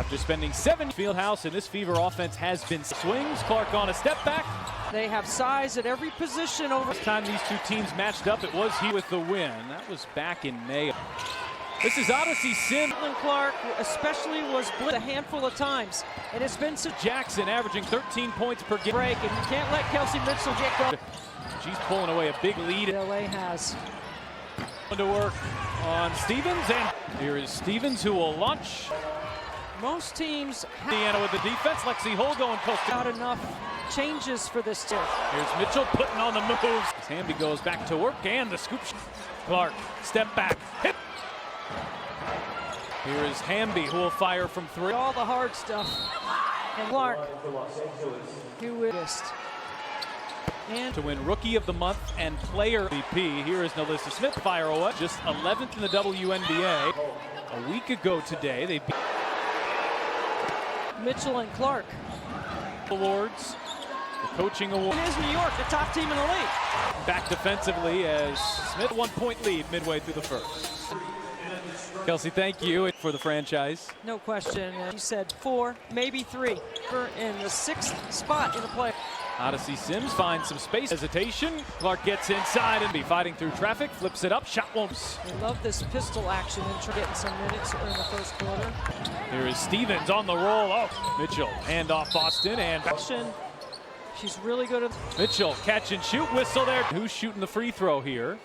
After spending 7 Fieldhouse, and this Fever offense has been swings. Clark on a step back. They have size at every position over. Last time these two teams matched up, it was he with the win. That was back in May. This is Odyssey Sim. Clark especially was blitzed a handful of times, and it's been so Jackson averaging 13 points per game. Break, and you can't let Kelsey Mitchell get going. She's pulling away a big lead. LA has To work on Stevens, and here is Stevens who will launch. Most teams have Indiana with the defense. Lexi Hull going coast to not enough changes for this team. Here's Mitchell putting on the moves. Hamby goes back to work, and the scoop. Clark, step back, hit. Here is Hamby who will fire from 3. All the hard stuff. And Clark, who is and to win Rookie of the Month and Player MVP. Here is Nalissa Smith, fire away. Just 11th in the WNBA. A week ago today, they beat Mitchell and Clark. Awards, the coaching award. It is New York, the top team in the league. Back defensively as Smith 1-point lead midway through the first. Kelsey, thank you for the franchise. No question. You said 4, maybe 3. We're in the 6th spot in the play. Odyssey Sims finds some space. Hesitation. Clark gets inside and be fighting through traffic. Flips it up. Shot won't. I love this pistol action and getting some minutes in the first quarter. Here is Stevens on the roll. Oh, Mitchell hand off Boston and action. She's really good at Mitchell catch and shoot. Whistle there. Who's shooting the free throw here?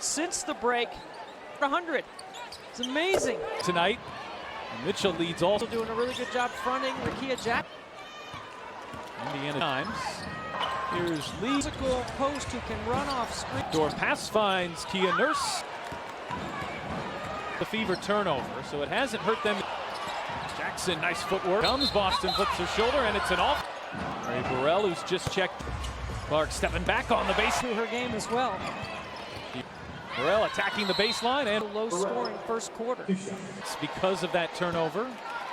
Since the break, 100. It's amazing. Tonight, and Mitchell leads also. Doing a really good job fronting Rikia Jack. Indiana times. Here's Lee. Physical post who can run off screen. Door pass finds Kia Nurse. The Fever turnover, so it hasn't hurt them. Jackson, nice footwork. Comes Boston, flips her shoulder, and it's an off. Ray Burrell, who's just checked. Clark stepping back on the base. To her game as well. Burrell attacking the baseline and low scoring first quarter. It's because of that turnover.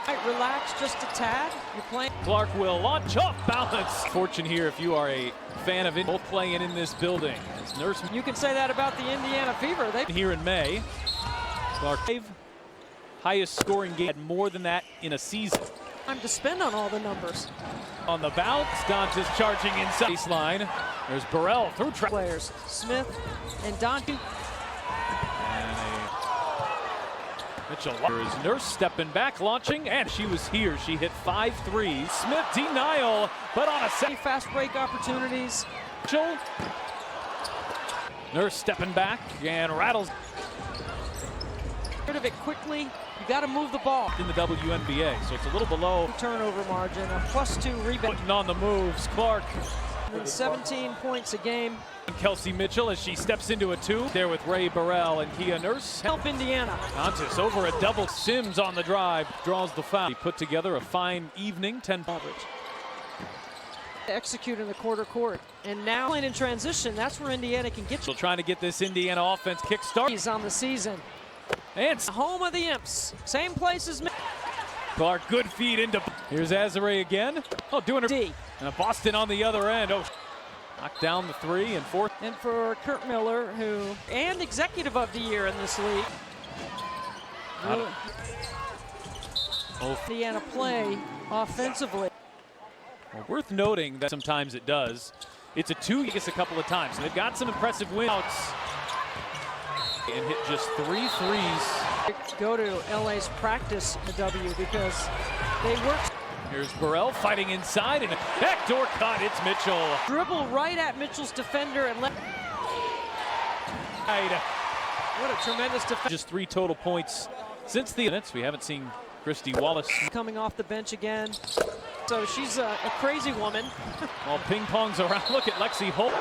Right, relax just a tad. You're playing. Clark will launch off balance. Fortune here if you are a fan of both playing in this building. As Nurse. You can say that about the Indiana Fever. They here in May. Clark highest scoring game, had more than that in a season. Time to spend on all the numbers. On the bounce, Dantas charging inside baseline. There's Burrell through players. Smith and Dante. Mitchell. Here is Nurse stepping back, launching, and she was here. She hit 5 threes. Smith denial, but on a fast break opportunities. Mitchell. Nurse stepping back and rattles. Rid of it quickly. You got to move the ball. In the WNBA, so it's a little below. Turnover margin, a +2 rebound. Putting on the moves, Clark. 17 points a game. Kelsey Mitchell as she steps into a 2. There with Ray Burrell and Kia Nurse. Help Indiana. Dantas over a double. Sims on the drive, draws the foul. He put together a fine evening, 10 average. Execute in the quarter court. And now in transition, that's where Indiana can get you. Still trying to get this Indiana offense kick-start. He's on the season. And home of the Imps. Same place as Clark, good feed into. Here's Azare again. Oh, doing her D. And Boston on the other end. Oh, knocked down the 3 and 4. And for Kurt Miller, and executive of the year in this league. Indiana play offensively. Well, worth noting that sometimes it does. It's a 2, I guess, a couple of times. And they've got some impressive wins. And hit just 3 threes. Go to LA's practice the W because they work. Here's Burrell fighting inside and a backdoor cut. It's Mitchell. Dribble right at Mitchell's defender and let. What a tremendous defense. Just 3 total points since the minutes. We haven't seen Christy Wallace coming off the bench again. So she's a crazy woman. While ping pong's around, look at Lexi Hull.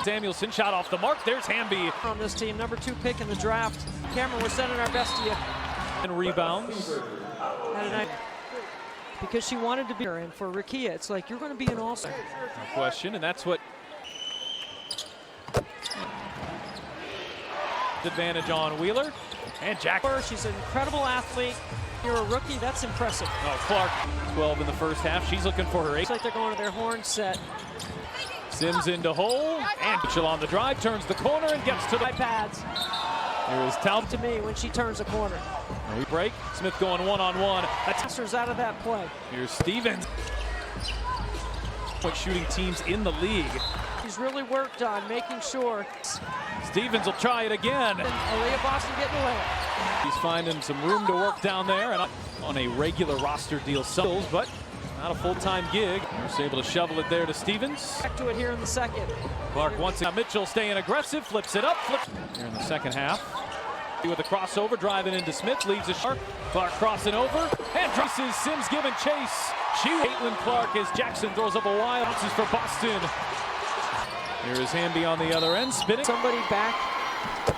Samuelson shot off the mark. There's Hamby. On this team, number 2 pick in the draft. Cameron, we're sending our best to you. And rebounds. Because she wanted to be here, and for Rikia, it's like you're going to be an all-star. No question, and that's what advantage on Wheeler and Jack. She's an incredible athlete. You're a rookie, that's impressive. Oh, Clark, 12 in the first half. She's looking for her 8. Looks like they're going to their horn set. Sims into hole, and Mitchell on the drive, turns the corner and gets to the pads. Here is Talbot. To me when she turns a corner. We break. Smith going one-on-one. Masters out of that play. Here's Stevens. Shooting teams in the league. He's really worked on making sure. Stevens will try it again. Aaliyah Boston getting away. He's finding some room to work down there and on a regular roster deal, but not a full-time gig. He's able to shovel it there to Stevens. Back to it here in the second. Clark wants it. Mitchell staying aggressive, flips it up. Here in the second half. With a crossover, driving into Smith, leaves a shark. Clark crossing over, and traces Sims giving chase. Caitlin Clark as Jackson throws up a wild. Bounces for Boston. Here is Hamby on the other end, spinning. Somebody back.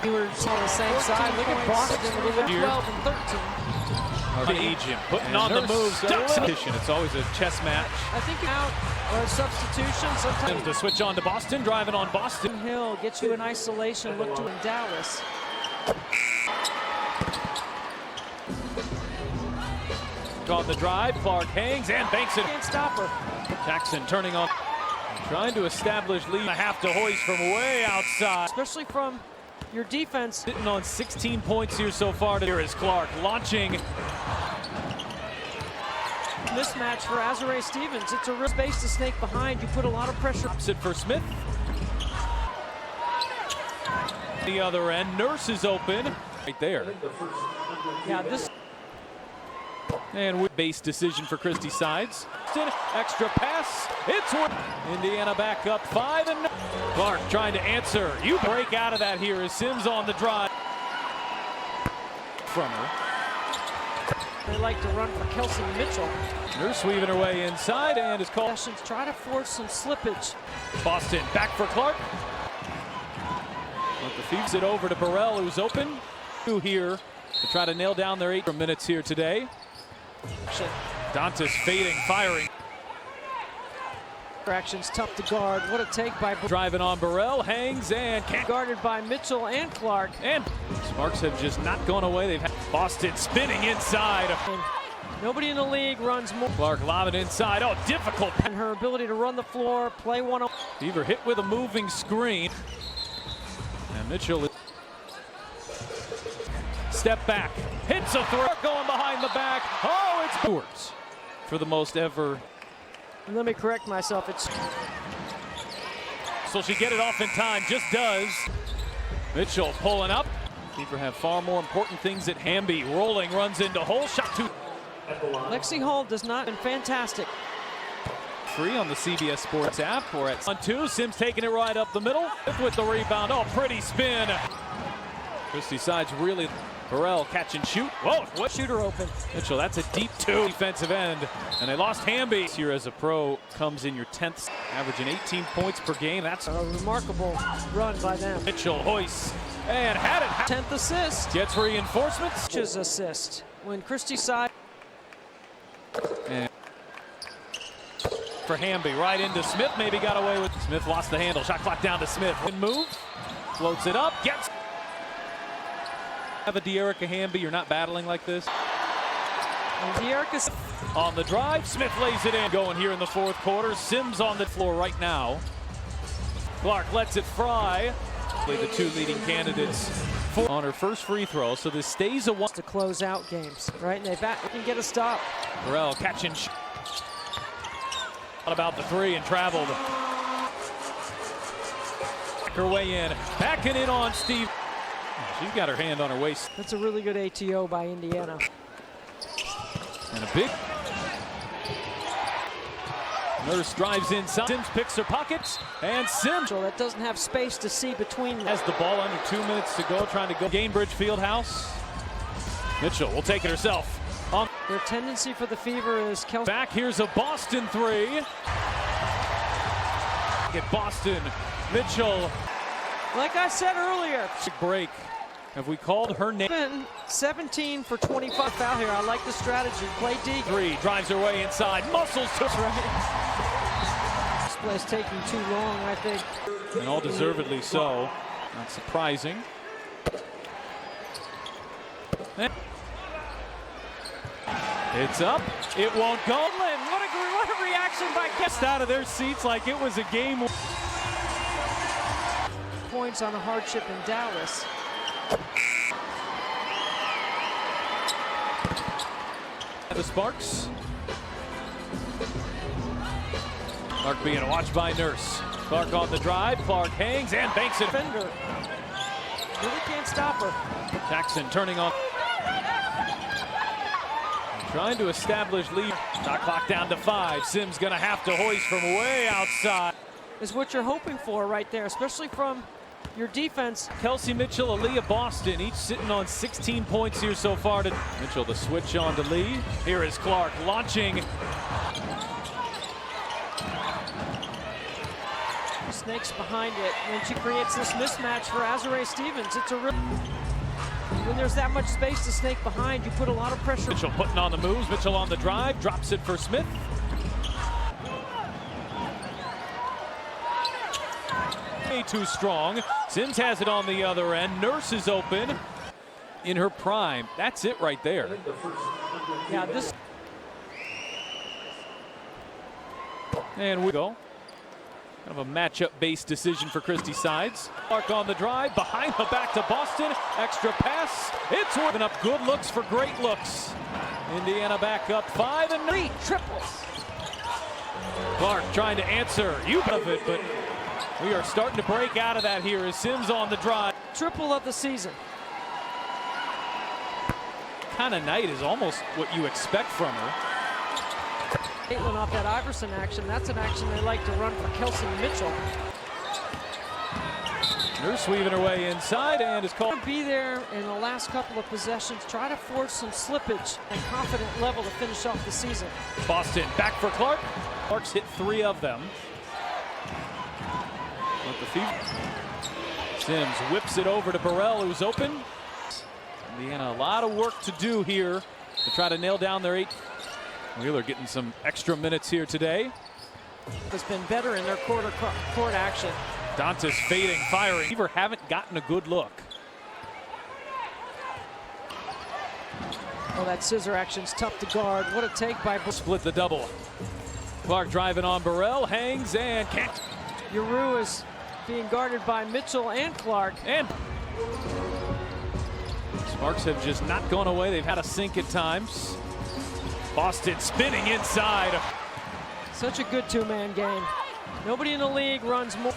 We were on the same side. Look at Boston with 12 and 13. Agent putting on the moves. It's always a chess match. I think out or a substitution. Sometimes to switch on to Boston, driving on Boston. Hill gets you in isolation. Look to in Dallas. On the drive, Clark hangs and banks it. Can't stop her. Jackson turning on, trying to establish lead. A half to hoist from way outside. Especially from your defense. Sitting on 16 points here so far. Here is Clark launching. Mismatch for Azurá Stevens. It's a real space to snake behind. You put a lot of pressure. Sit for Smith. The other end, Nurse is open. Right there. Yeah, this. And with base decision for Christie Sides. Extra pass. It's one. Indiana back up 5 and Clark trying to answer. You break out of that here as Sims on the drive. From her. They like to run for Kelsey Mitchell. Nurse weaving her way inside and is called. Sessions try to force some slippage. Boston back for Clark. But the feeds it over to Burrell, who's open. Here to try to nail down their 8 minutes here today. Dantas fading, firing. Action's tough to guard. What a take by driving on Burrell, hangs and can't. Guarded by Mitchell and Clark. And Sparks have just not gone away. They've had Boston spinning inside. And nobody in the league runs more. Clark lobbing inside. Oh, difficult. And her ability to run the floor, play one. Fever hit with a moving screen. And Mitchell. Step back, hits a throw, going behind the back. Oh, it's Stewart's for the most ever. Let me correct myself. It's. So she get it off in time, just does. Mitchell pulling up. Fever have far more important things at Hamby. Rolling, runs into hole, shot 2. Lexi Hall does not been fantastic. Free on the CBS Sports app. We're at 1-2. Sims taking it right up the middle with the rebound. Oh, pretty spin. Christie Sides really. Burrell catch and shoot. Whoa, what shooter open? Mitchell, that's a deep 2 defensive end. And they lost Hamby. This year as a pro comes in your 10th, averaging 18 points per game. That's a remarkable run by them. Mitchell hoists and had it. 10th assist. Gets reinforcements. His assist. When Christie Side. And for Hamby, right into Smith. Maybe got away with. Smith lost the handle. Shot clock down to Smith. Move. Floats it up. Gets. Have a De'Erica Hamby, you're not battling like this. De'Erica on the drive, Smith lays it in. Going here in the 4th quarter. Sims on the floor right now. Clark lets it fly. The 2 leading candidates on her first free throw, so this stays a 1 to close out games, right? And they can get a stop. Burrell catching. What about the 3 and traveled. Her way in, backing in on Steve. She's got her hand on her waist. That's a really good ATO by Indiana. And a big. Nurse drives inside. Sims picks her pockets. And Sims. That doesn't have space to see between them. Has the ball under 2 minutes to go, trying to go. Gamebridge Fieldhouse. Mitchell will take it herself. On their tendency for the Fever is Kelsey. Back, here's a Boston 3. Get Boston. Mitchell. Like I said earlier. Break. Have we called her name? 17 for 25 foul here. I like the strategy. Play D. 3 drives her way inside. Muscles to right. This play's taking too long, I think. And all deservedly so. Not surprising. It's up. It won't go. What a reaction by Guests out of their seats like it was a game. Points on a hardship in Dallas. The Sparks. Clark being watched by Nurse. Clark on the drive. Clark hangs and banks it. Defender. Really can't stop her. Jackson turning on. Trying to establish lead. Shot clock down to 5. Sims gonna have to hoist from way outside. Is what you're hoping for right there, especially from your defense. Kelsey Mitchell, Aaliyah Boston, each sitting on 16 points here so far. Mitchell the switch on to Lee. Here is Clark launching. Snakes behind it, and she creates this mismatch for Azurá Stevens. It's a real. When there's that much space to snake behind, you put a lot of pressure. Mitchell putting on the moves. Mitchell on the drive, drops it for Smith. Way too strong. Sims has it on the other end. Nurse is open in her prime. That's it right there. Yeah, this. And we go. Kind of a matchup-based decision for Christie Sides. Clark on the drive, behind the back to Boston. Extra pass. It's working up good looks for great looks. Indiana back up 5 and 3 triples. Clark trying to answer. You of it, but we are starting to break out of that here as Sims on the drive. Triple of the season. Kind of night is almost what you expect from her. Caitlin off that Iverson action. That's an action they like to run for Kelsey Mitchell. Nurse weaving her way inside and is called. Be there in the last couple of possessions. Try to force some slippage and confident level to finish off the season. Boston back for Clark. Clark's hit 3 of them. With the feet. Sims whips it over to Burrell, who's open. Indiana, a lot of work to do here to try to nail down their 8. Wheeler getting some extra minutes here today. Has been better in their court action. Dantas fading, firing. Weaver haven't gotten a good look. Oh, that scissor action's tough to guard. What a take by. Split the double. Clark driving on Burrell, hangs and can't. Uru is being guarded by Mitchell and Clark. And Sparks have just not gone away. They've had a sink at times. Boston spinning inside. Such a good two-man game. Nobody in the league runs more.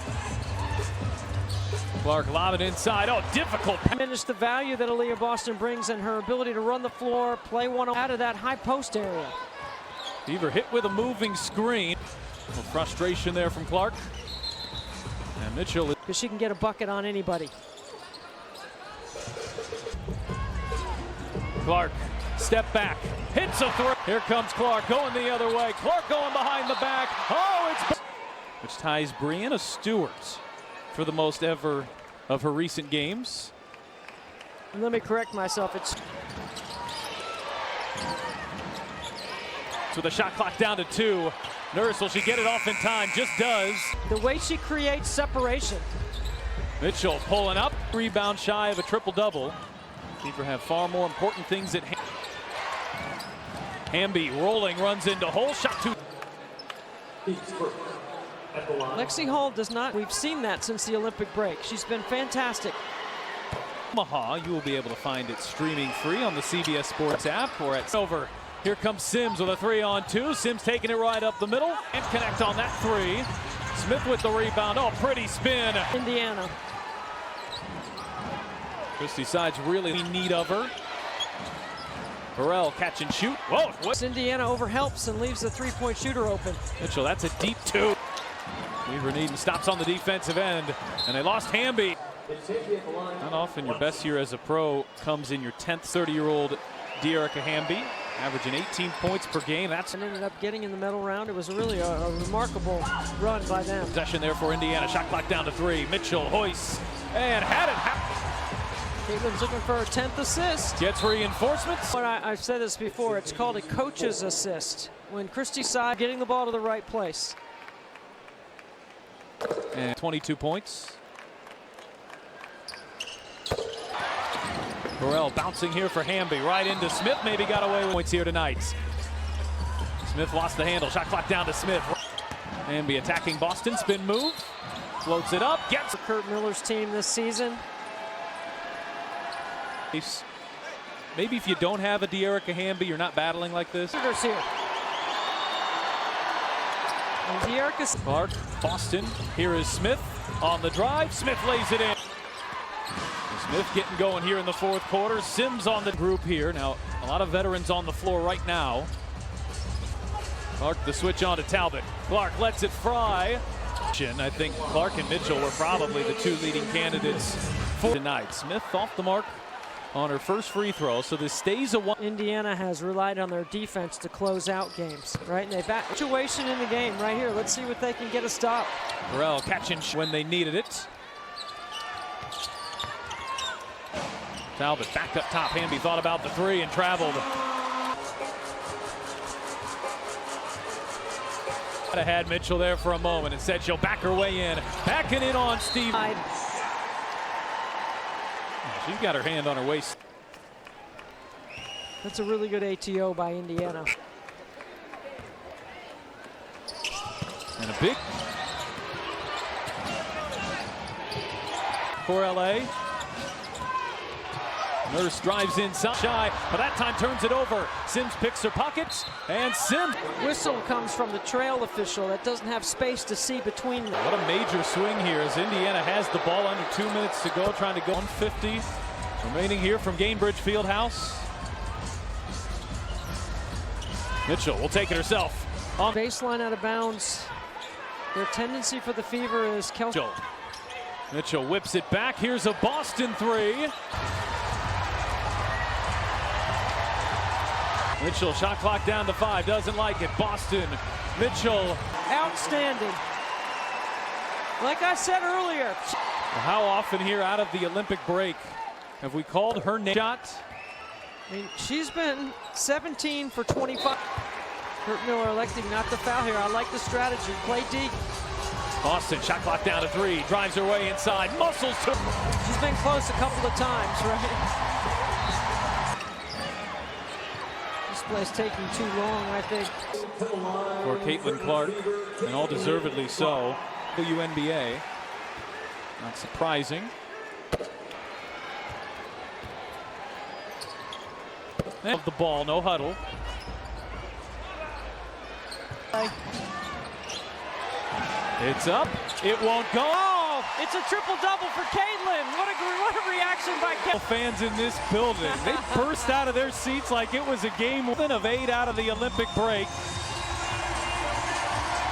Clark lobbing inside. Oh, difficult. Diminish the value that Aaliyah Boston brings and her ability to run the floor, play one out of that high post area. Beaver hit with a moving screen. A little frustration there from Clark. And Mitchell. Because she can get a bucket on anybody. Clark, step back, hits a throw. Here comes Clark going the other way. Clark going behind the back. Oh, it's. Which ties Breanna Stewart for the most ever of her recent games. And let me correct myself. It's with a shot clock down to 2. Nurse, will she get it off in time? Just does. The way she creates separation. Mitchell pulling up. Rebound shy of a triple-double. Beaver have far more important things at hand. Hamby rolling, runs into hole. Shot 2. Lexi Hall does not. We've seen that since the Olympic break. She's been fantastic. Omaha, you will be able to find it streaming free on the CBS Sports app or at over. Here comes Sims with a 3-on-2. Sims taking it right up the middle and connect on that 3. Smith with the rebound. Oh, pretty spin. Indiana. Christie Sides really in need of her. Burrell catch and shoot. Whoa! What? Indiana overhelps and leaves the three-point shooter open. Mitchell, that's a deep 2. Weaver Needham stops on the defensive end, and they lost Hamby. Not often your best year as a pro comes in your 10th 30-year-old De'Erica Hamby, averaging 18 points per game. That's and ended up getting in the medal round. It was really a remarkable run by them. Possession there for Indiana. Shot clock down to 3. Mitchell hoists and had it. Caitlin's looking for her 10th assist. Gets reinforcements. But I've said this before. It's called a coach's assist. When Christie Side getting the ball to the right place. And 22 points. Burrell bouncing here for Hamby. Right into Smith. Maybe got away with points here tonight. Smith lost the handle. Shot clock down to Smith. Hamby attacking Boston. Spin move. Floats it up. Gets Kurt Miller's team this season. maybe if you don't have a De'Erica Hamby, you're not battling like this. Here. And De'Erica Clark, Boston. Here is Smith on the drive. Smith lays it in. Smith getting going here in the fourth quarter. Sims on the group here. Now, a lot of veterans on the floor right now. Clark, the switch on to Talbot. Clark lets it fly. I think Clark and Mitchell were probably the two leading candidates for tonight. Smith off the mark on her first free throw, so this stays a one. Indiana has relied on their defense to close out games, right? And they've got a situation in the game right here. Let's see what they can get a stop. Burrell catching when they needed it. Talbot back up top. Hamby thought about the three and traveled. Had Mitchell there for a moment and said she'll back her way in. Backing in on Steve. She's got her hand on her waist. That's a really good ATO by Indiana. And a big for LA. Nurse drives inside, shy, but that time turns it over. Sims picks her pockets, and Sims. Whistle comes from the trail official that doesn't have space to see between them. What a major swing here as Indiana has the ball under 2 minutes to go, trying to go 150 remaining here from Gainbridge Fieldhouse. Mitchell will take it herself. On baseline out of bounds. Their tendency for the Fever is Kelsey. Mitchell whips it back. Here's a Boston three. Mitchell, shot clock down to 5, doesn't like it. Boston, Mitchell. Outstanding. Like I said earlier. How often here out of the Olympic break have we called her name? Shot. I mean, she's been 17 for 25. Kurt Miller electing not to foul here. I like the strategy. Play deep. Boston, shot clock down to 3, drives her way inside, muscles to. She's been close a couple of times, right? Play's taking too long, I think. For Caitlin Clark, and all deservedly so. WNBA, not surprising. And the ball, no huddle. It's up, it won't go. Oh, it's a triple-double for Caitlin. What a reaction by Caitlin. Fans in this building, they burst out of their seats like it was a game of 8 out of the Olympic break.